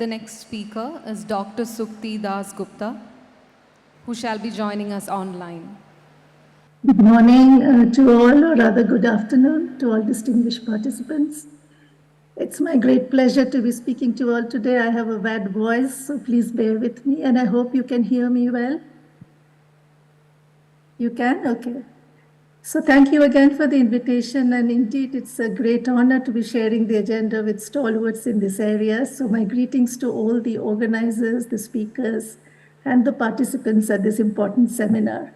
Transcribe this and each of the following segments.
The next speaker is Dr. Sukti Das Gupta, who shall be joining us online. Good morning to all, or rather good afternoon to all distinguished participants. It's my great pleasure to be speaking to all today. I have a bad voice, so please bear with me, and I hope you can hear me well. You can? Okay. So thank you again for the invitation, and indeed it's a great honor to be sharing the agenda with stalwarts in this area. So my greetings to all the organizers, the speakers, and the participants at this important seminar.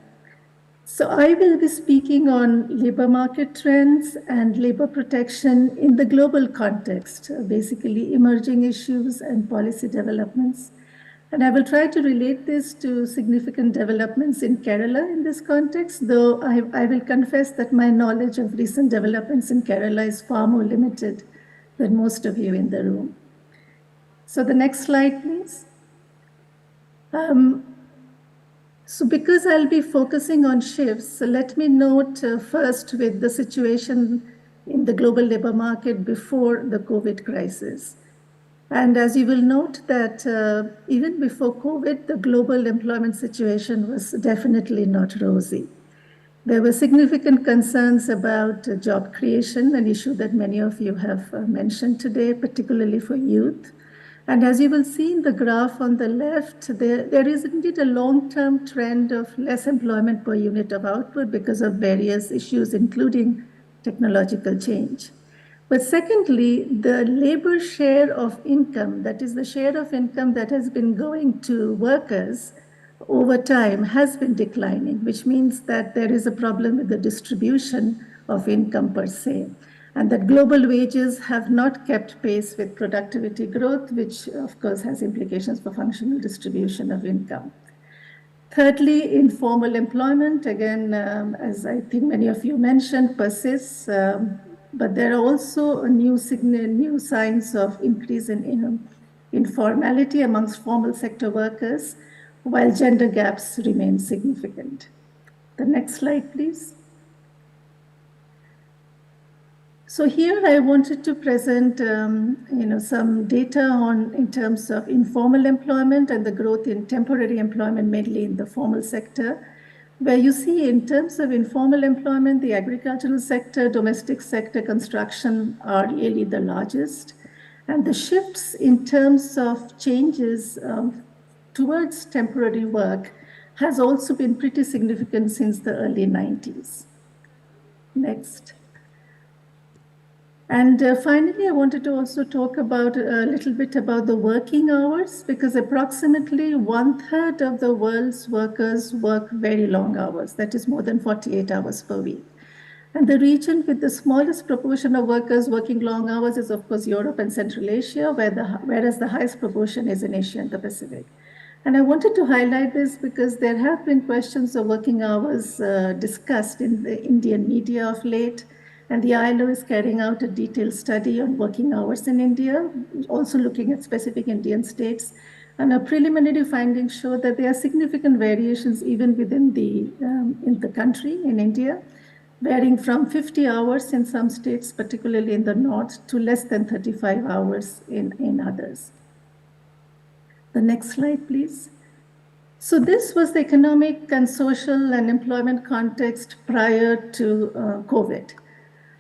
So I will be speaking on labor market trends and labor protection in the global context, basically emerging issues and policy developments. And I will try to relate this to significant developments in Kerala in this context, though I will confess that my knowledge of recent developments in Kerala is far more limited than most of you in the room. So the next slide, please. So because I'll be focusing on shifts, so let me note first with the situation in the global labor market before the COVID crisis. And as you will note that even before COVID, the global employment situation was definitely not rosy. There were significant concerns about job creation, an issue that many of you have mentioned today, particularly for youth. And as you will see in the graph on the left, there is indeed a long-term trend of less employment per unit of output because of various issues, including technological change. But secondly, the labor share of income, that is the share of income that has been going to workers over time, has been declining, which means that there is a problem with the distribution of income per se, and that global wages have not kept pace with productivity growth, which of course has implications for functional distribution of income. Thirdly, informal employment, again, as I think many of you mentioned, persists, but there are also new signs of increase in informality amongst formal sector workers, while gender gaps remain significant. The next slide, please. So here I wanted to present some data in terms of informal employment and the growth in temporary employment, mainly in the formal sector, where you see in terms of informal employment, the agricultural sector, domestic sector, construction are really the largest. And the shifts in terms of changes towards temporary work has also been pretty significant since the early 90s. Next. And finally, I wanted to also talk about a little bit about the working hours, because approximately 1/3 of the world's workers work very long hours, that is more than 48 hours per week. And the region with the smallest proportion of workers working long hours is, of course, Europe and Central Asia, whereas the highest proportion is in Asia and the Pacific. And I wanted to highlight this because there have been questions of working hours discussed in the Indian media of late. And the ILO is carrying out a detailed study on working hours in India, also looking at specific Indian states. And our preliminary findings show that there are significant variations even within in the country, in India, varying from 50 hours in some states, particularly in the north, to less than 35 hours in others. The next slide, please. So this was the economic and social and employment context prior to COVID.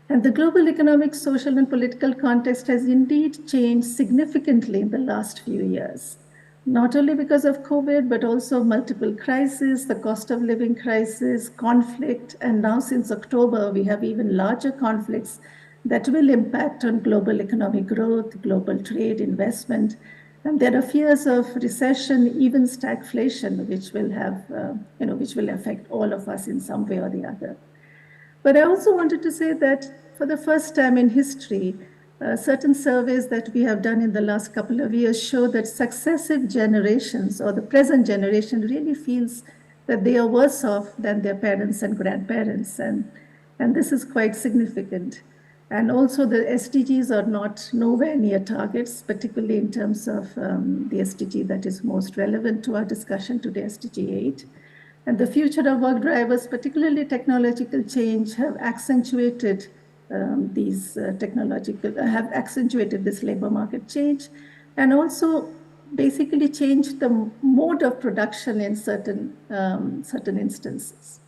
And the global economic, social, and political context has indeed changed significantly in the last few years, not only because of COVID, but also multiple crises, the cost of living crisis, conflict, and now since October, we have even larger conflicts that will impact on global economic growth, global trade, investment, and there are fears of recession, even stagflation, which will affect all of us in some way or the other. But I also wanted to say that for the first time in history, certain surveys that we have done in the last couple of years show that successive generations, or the present generation, really feels that they are worse off than their parents and grandparents. And this is quite significant. And also the SDGs are nowhere near targets, particularly in terms of the SDG that is most relevant to our discussion today, SDG 8. And the future of work drivers, particularly technological change, have accentuated this labor market change. and also basically change the mode of production in certain instances.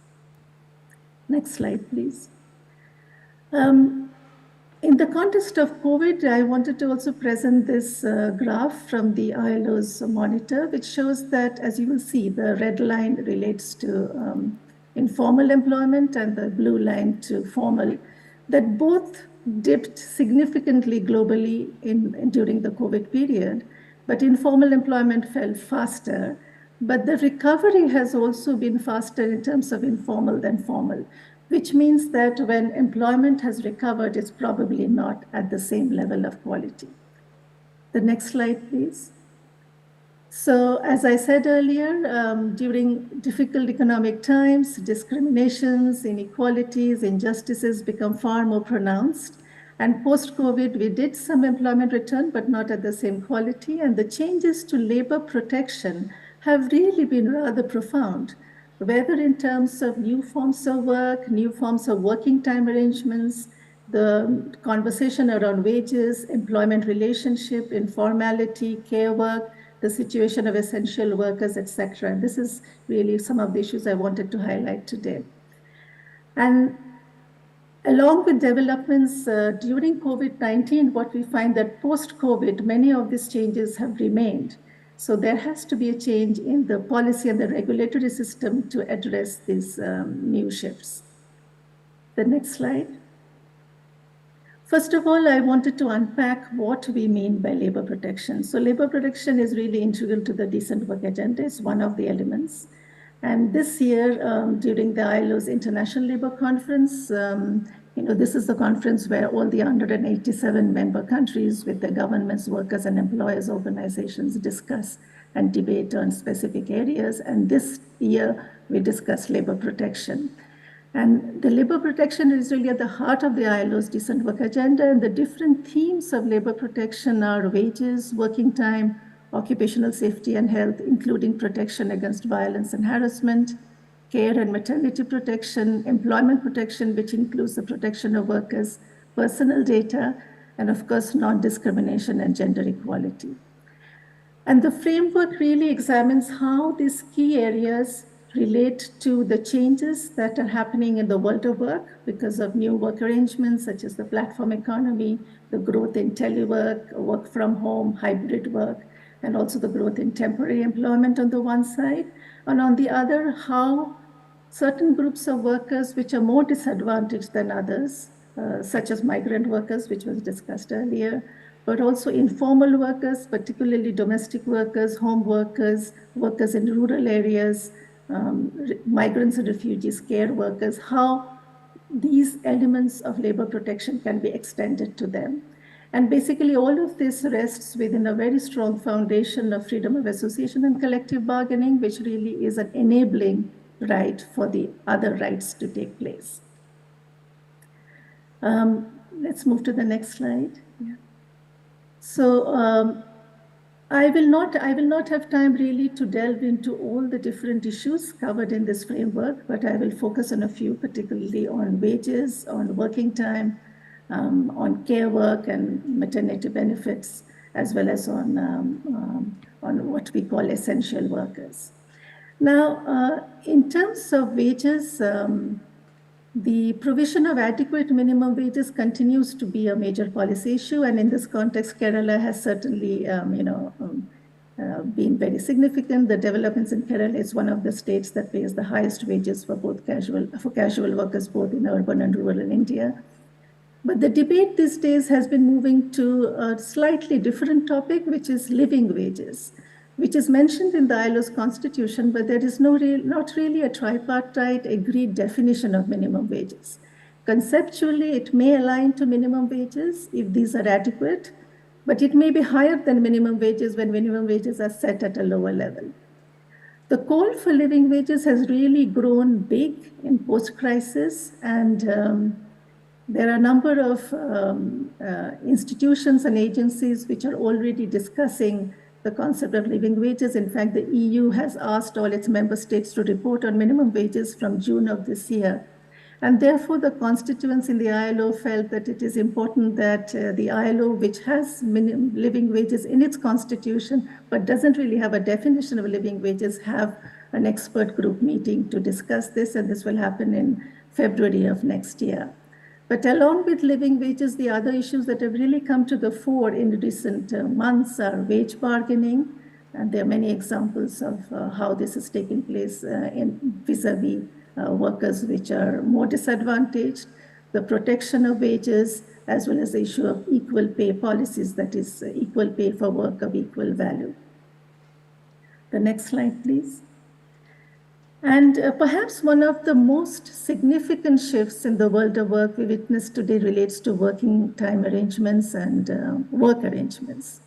Next slide, please. In the context of COVID, I wanted to also present this graph from the ILO's monitor, which shows that, as you will see, the red line relates to informal employment and the blue line to formal, that both dipped significantly globally during the COVID period, but informal employment fell faster. But the recovery has also been faster in terms of informal than formal, which means that when employment has recovered, it's probably not at the same level of quality. The next slide, please. So, as I said earlier, during difficult economic times, discriminations, inequalities, injustices become far more pronounced. And post-COVID, we did some employment return, but not at the same quality. And the changes to labor protection have really been rather profound, whether in terms of new forms of work, new forms of working time arrangements, the conversation around wages, employment relationship, informality, care work, the situation of essential workers, etc. And this is really some of the issues I wanted to highlight today. And along with developments during COVID-19, what we find that post-COVID, many of these changes have remained. So there has to be a change in the policy and the regulatory system to address these new shifts. The next slide. First of all, I wanted to unpack what we mean by labor protection. So labor protection is really integral to the decent work agenda. It's one of the elements. And this year, during the ILO's International Labor Conference, this is the conference where all the 187 member countries with the governments, workers, and employers organizations discuss and debate on specific areas. And this year, we discuss labor protection. And the labor protection is really at the heart of the ILO's decent work agenda. And the different themes of labor protection are wages, working time, occupational safety and health, including protection against violence and harassment, care and maternity protection, employment protection, which includes the protection of workers' personal data, and of course, non-discrimination and gender equality. And the framework really examines how these key areas relate to the changes that are happening in the world of work because of new work arrangements, such as the platform economy, the growth in telework, work from home, hybrid work, and also the growth in temporary employment on the one side. And on the other, how certain groups of workers which are more disadvantaged than others, such as migrant workers, which was discussed earlier, but also informal workers, particularly domestic workers, home workers, workers in rural areas, migrants and refugees, care workers, how these elements of labor protection can be extended to them. And basically all of this rests within a very strong foundation of freedom of association and collective bargaining, which really is an enabling right for the other rights to take place. Let's move to the next slide. Yeah. So I will not have time really to delve into all the different issues covered in this framework, but I will focus on a few, particularly on wages, on working time, on care work and maternity benefits, as well as on what we call essential workers. Now, in terms of wages, the provision of adequate minimum wages continues to be a major policy issue, and in this context, Kerala has certainly, been very significant. The developments in Kerala is one of the states that pays the highest wages for casual workers, both in urban and rural India. But the debate these days has been moving to a slightly different topic, which is living wages, which is mentioned in the ILO's constitution, but there is not really a tripartite agreed definition of minimum wages. Conceptually, it may align to minimum wages if these are adequate, but it may be higher than minimum wages when minimum wages are set at a lower level. The call for living wages has really grown big in post-crisis, and there are a number of institutions and agencies which are already discussing the concept of living wages. In fact, the EU has asked all its member states to report on minimum wages from June of this year. And therefore, the constituents in the ILO felt that it is important that the ILO, which has minimum living wages in its constitution, but doesn't really have a definition of living wages, have an expert group meeting to discuss this, and this will happen in February of next year. But along with living wages, the other issues that have really come to the fore in recent months are wage bargaining, and there are many examples of how this has taken place in vis-a-vis workers which are more disadvantaged, the protection of wages, as well as the issue of equal pay policies, that is equal pay for work of equal value. The next slide, please. And perhaps one of the most significant shifts in the world of work we witness today relates to working time arrangements and work arrangements.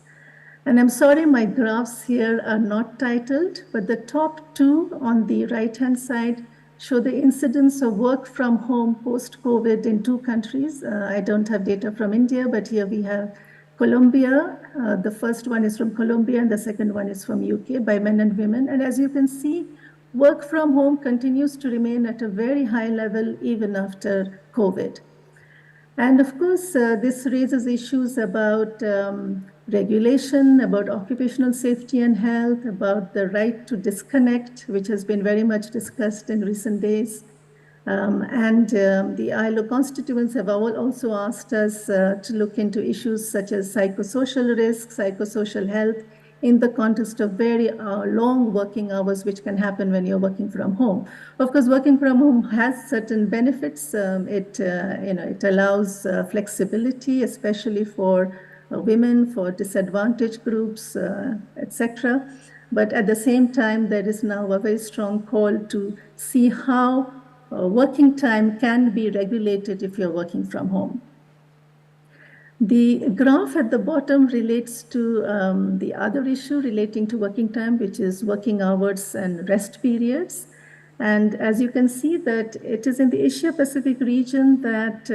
And I'm sorry, my graphs here are not titled, but the top two on the right-hand side show the incidence of work from home post-COVID in two countries. I don't have data from India, but here we have Colombia. The first one is from Colombia and the second one is from UK by men and women. And as you can see, work from home continues to remain at a very high level even after COVID. And of course, this raises issues about regulation, about occupational safety and health, about the right to disconnect, which has been very much discussed in recent days. The ILO constituents have also asked us to look into issues such as psychosocial risks, psychosocial health, in the context of very long working hours, which can happen when you're working from home. Of course, working from home has certain benefits. It allows flexibility, especially for women, for disadvantaged groups, etc. But at the same time, there is now a very strong call to see how working time can be regulated if you're working from home. The graph at the bottom relates to the other issue relating to working time, which is working hours and rest periods. And as you can see that it is in the Asia Pacific region that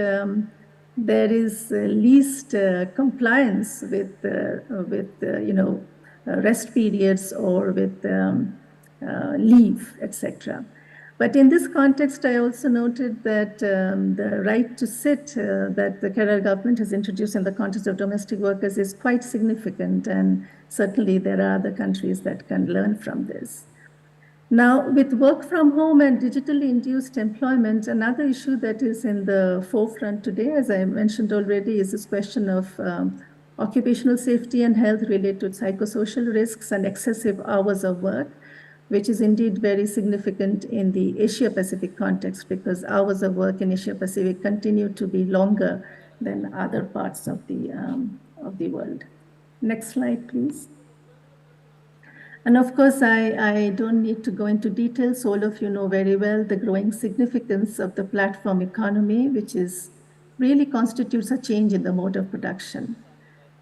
there is least compliance with rest periods or with leave, etc. But in this context, I also noted that the right to sit that the Kerala government has introduced in the context of domestic workers is quite significant, and certainly there are other countries that can learn from this. Now, with work from home and digitally induced employment, another issue that is in the forefront today, as I mentioned already, is this question of occupational safety and health related to psychosocial risks and excessive hours of work, which is indeed very significant in the Asia-Pacific context, because hours of work in Asia-Pacific continue to be longer than other parts of the world. Next slide, please. And of course, I don't need to go into details. All of you know very well the growing significance of the platform economy, which really constitutes a change in the mode of production.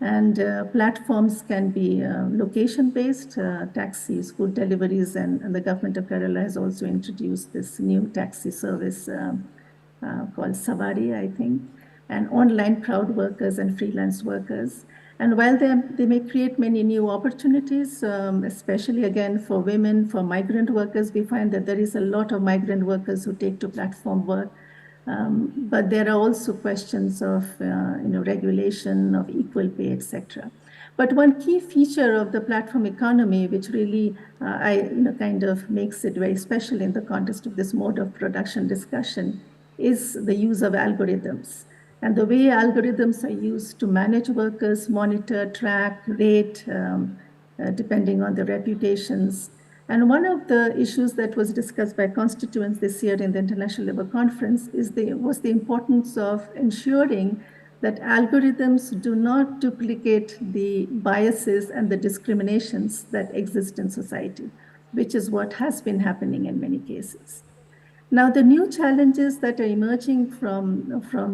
And platforms can be location-based, taxis, food deliveries, and the government of Kerala has also introduced this new taxi service called Savari, I think, and online crowd workers and freelance workers. And while they may create many new opportunities, especially again for women, for migrant workers, we find that there is a lot of migrant workers who take to platform work. But there are also questions of regulation, of equal pay, etc. But one key feature of the platform economy, which really kind of makes it very special in the context of this mode of production discussion, is the use of algorithms. And the way algorithms are used to manage workers, monitor, track, rate, depending on their reputations. And one of the issues that was discussed by constituents this year in the International Labour Conference was the importance of ensuring that algorithms do not duplicate the biases and the discriminations that exist in society, which is what has been happening in many cases. Now, the new challenges that are emerging from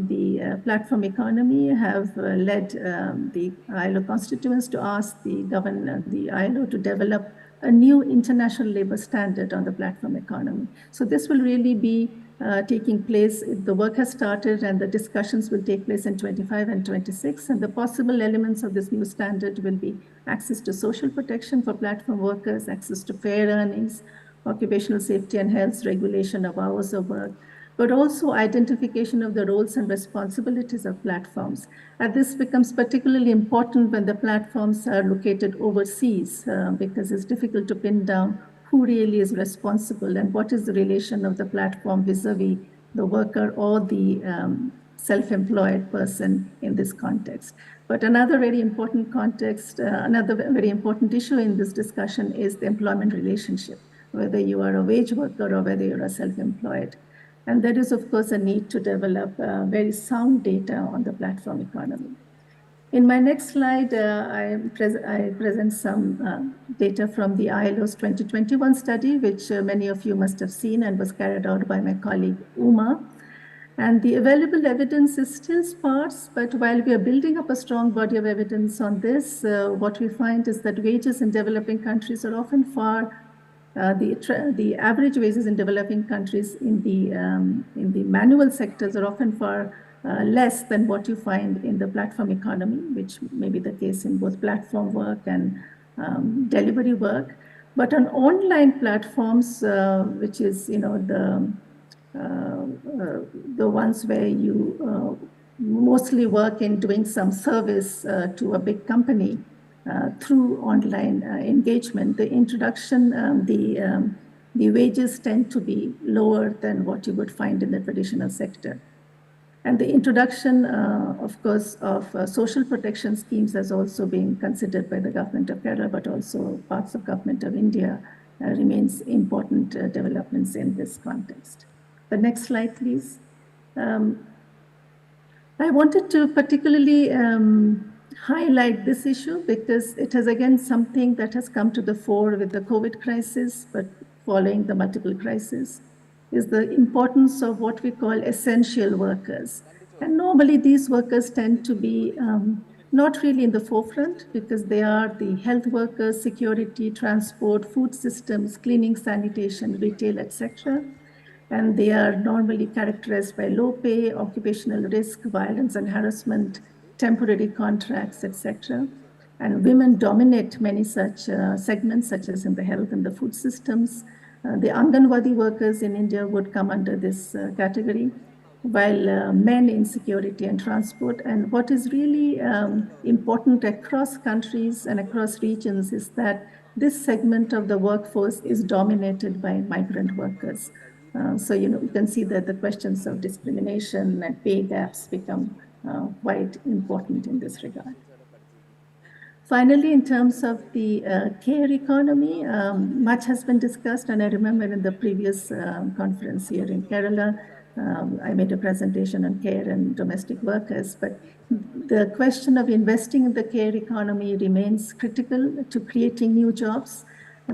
the platform economy have led the ILO constituents to ask the ILO to develop a new international labor standard on the platform economy. So this will really be taking place. The work has started and the discussions will take place in 25 and 26. And the possible elements of this new standard will be access to social protection for platform workers, access to fair earnings, occupational safety and health, regulation of hours of work, but also identification of the roles and responsibilities of platforms. And this becomes particularly important when the platforms are located overseas, because it's difficult to pin down who really is responsible and what is the relation of the platform vis-a-vis the worker or the self-employed person in this context. But another very important context, another very important issue in this discussion is the employment relationship, whether you are a wage worker or whether you're a self-employed. And there is, of course, a need to develop very sound data on the platform economy. In my next slide, I present some data from the ILO's 2021 study, which many of you must have seen and was carried out by my colleague Uma. And the available evidence is still sparse, but while we are building up a strong body of evidence on this, what we find is that wages in developing countries are often far the average wages in developing countries in the manual sectors are often far less than what you find in the platform economy, which may be the case in both platform work and delivery work. But on online platforms, which is the ones where you mostly work in doing some service to a big company, through online engagement, the introduction, the wages tend to be lower than what you would find in the traditional sector. And the introduction, of course, of social protection schemes has also been considered by the government of Kerala, but also parts of government of India remains important developments in this context. The next slide, please. I wanted to particularly highlight this issue because it is again something that has come to the fore with the COVID crisis, but following the multiple crises, is the importance of what we call essential workers. And normally these workers tend to be not really in the forefront because they are the health workers, security, transport, food systems, cleaning, sanitation, retail, etc. And they are normally characterized by low pay, occupational risk, violence and harassment, temporary contracts, etc. And women dominate many such segments, such as in the health and the food systems. The Anganwadi workers in India would come under this category, while men in security and transport. And what is really important across countries and across regions is that this segment of the workforce is dominated by migrant workers. So, you can see that the questions of discrimination and pay gaps become quite important in this regard. Finally, in terms of the care economy, much has been discussed, and I remember in the previous conference here in Kerala, I made a presentation on care and domestic workers, but the question of investing in the care economy remains critical to creating new jobs,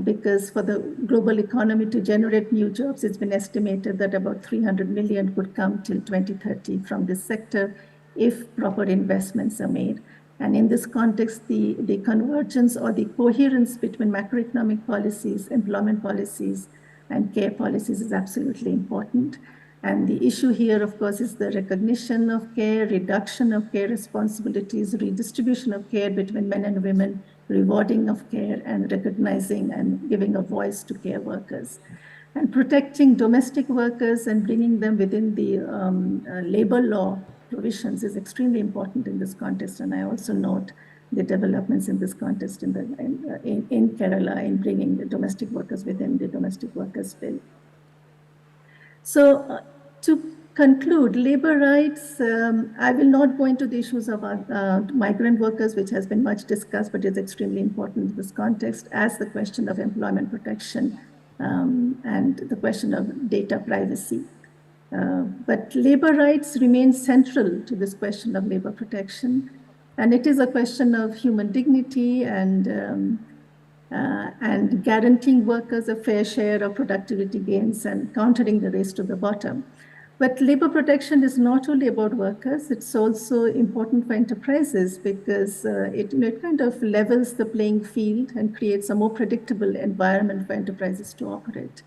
because for the global economy to generate new jobs, it's been estimated that about 300 million could come till 2030 from this sector if proper investments are made. And in this context, the convergence or the coherence between macroeconomic policies, employment policies, and care policies is absolutely important. And the issue here, of course, is the recognition of care, reduction of care responsibilities, redistribution of care between men and women, rewarding of care, and recognizing and giving a voice to care workers. And protecting domestic workers and bringing them within the labor law provisions is extremely important in this context. And I also note the developments in this context in Kerala in bringing the domestic workers within the domestic workers bill. So to conclude, labor rights, I will not go into the issues of migrant workers, which has been much discussed, but is extremely important in this context, as the question of employment protection and the question of data privacy. But labor rights remain central to this question of labor protection. And it is a question of human dignity and guaranteeing workers a fair share of productivity gains and countering the race to the bottom. But labor protection is not only about workers, it's also important for enterprises because it kind of levels the playing field and creates a more predictable environment for enterprises to operate.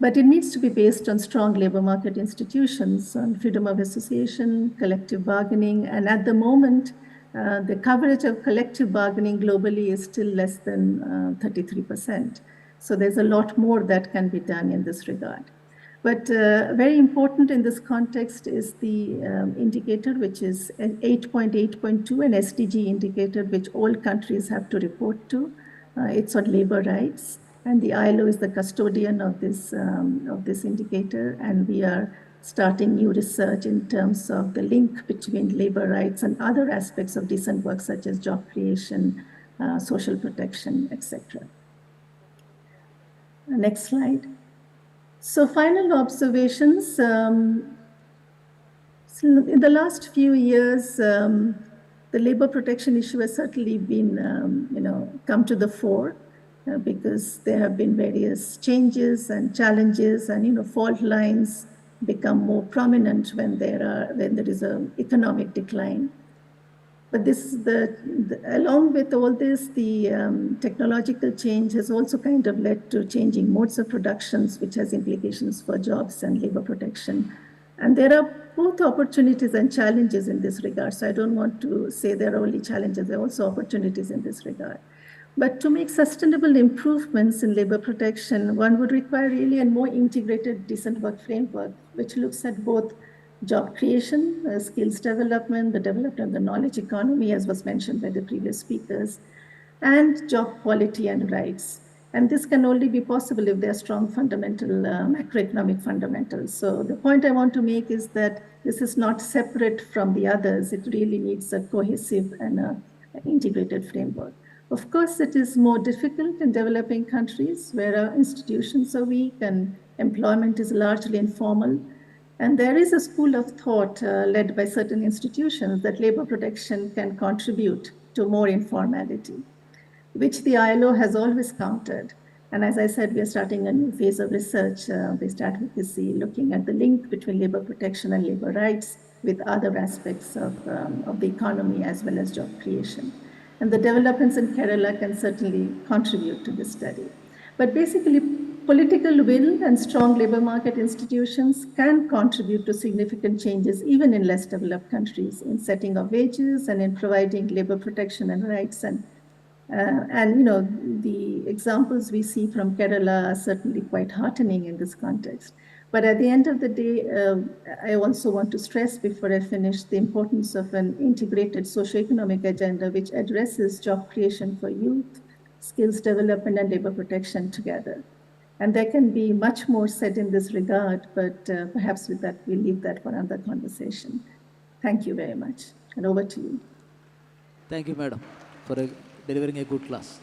But it needs to be based on strong labor market institutions, on freedom of association, collective bargaining, and at the moment, the coverage of collective bargaining globally is still less than 33%. So there's a lot more that can be done in this regard. But very important in this context is the indicator, which is 8.8.2, an SDG indicator, which all countries have to report to. It's on labor rights, and the ILO is the custodian of this indicator, and we are starting new research in terms of the link between labor rights and other aspects of decent work, such as job creation, social protection, etc. Next slide. So final observations. So in the last few years, the labor protection issue has certainly been, come to the fore because there have been various changes and challenges, and fault lines become more prominent when there is an economic decline. But this, along with all this, the technological change has also kind of led to changing modes of productions, which has implications for jobs and labor protection. And there are both opportunities and challenges in this regard. So I don't want to say there are only challenges, there are also opportunities in this regard. But to make sustainable improvements in labor protection, one would require really a more integrated decent work framework, which looks at both job creation, skills development, the development of the knowledge economy, as was mentioned by the previous speakers, and job quality and rights. And this can only be possible if there are strong fundamental macroeconomic fundamentals. So the point I want to make is that this is not separate from the others. It really needs a cohesive and integrated framework. Of course, it is more difficult in developing countries where our institutions are weak and employment is largely informal. And there is a school of thought led by certain institutions that labor protection can contribute to more informality, which the ILO has always countered. And as I said, we are starting a new phase of research-based advocacy, looking at the link between labor protection and labor rights with other aspects of the economy as well as job creation. And the developments in Kerala can certainly contribute to this study. But basically, political will and strong labor market institutions can contribute to significant changes even in less developed countries in setting of wages and in providing labor protection and rights. And the examples we see from Kerala are certainly quite heartening in this context. But at the end of the day, I also want to stress before I finish the importance of an integrated socioeconomic agenda which addresses job creation for youth, skills development, and labor protection together. And there can be much more said in this regard, but perhaps with that, we'll leave that for another conversation. Thank you very much. And over to you. Thank you, madam, for delivering a good class.